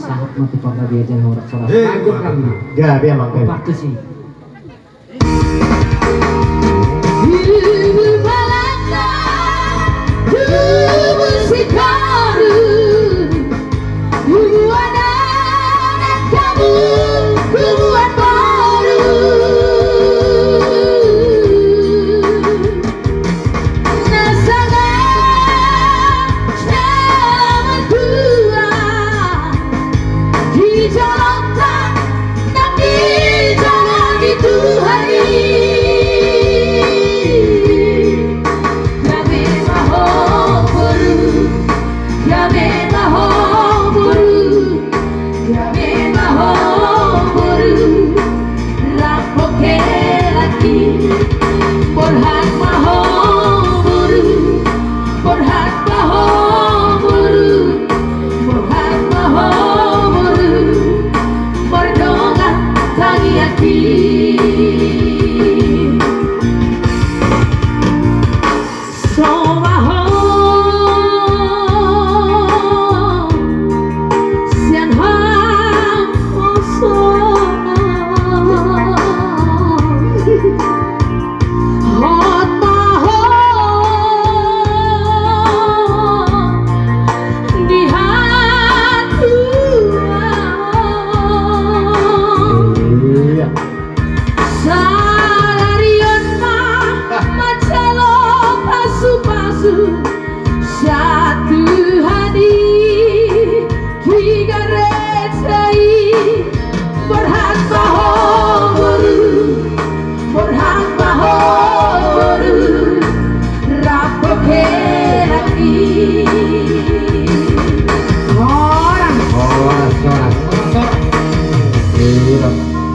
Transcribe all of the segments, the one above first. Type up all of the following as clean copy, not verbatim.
sahut mati pada dia jangan orang sorak Bagus kan? Gak dia mang. bagus sih.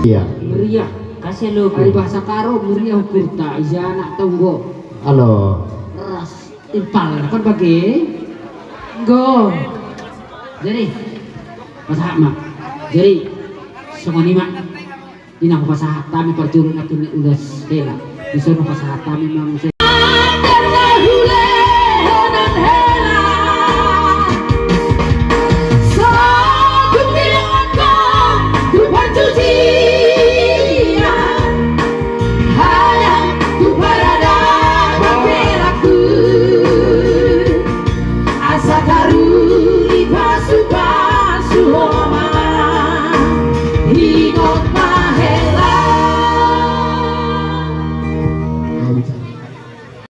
Iya. Meriah, kasih lo dari bahasa karo meriah kurta, iya anak tunggu. Halo. Ras impal kan bagi go. Jadi pasahat mak. Jadi songoni mak. Ini aku pasahat kami perjurun atau udah stela. Disuruh pasahat kami memang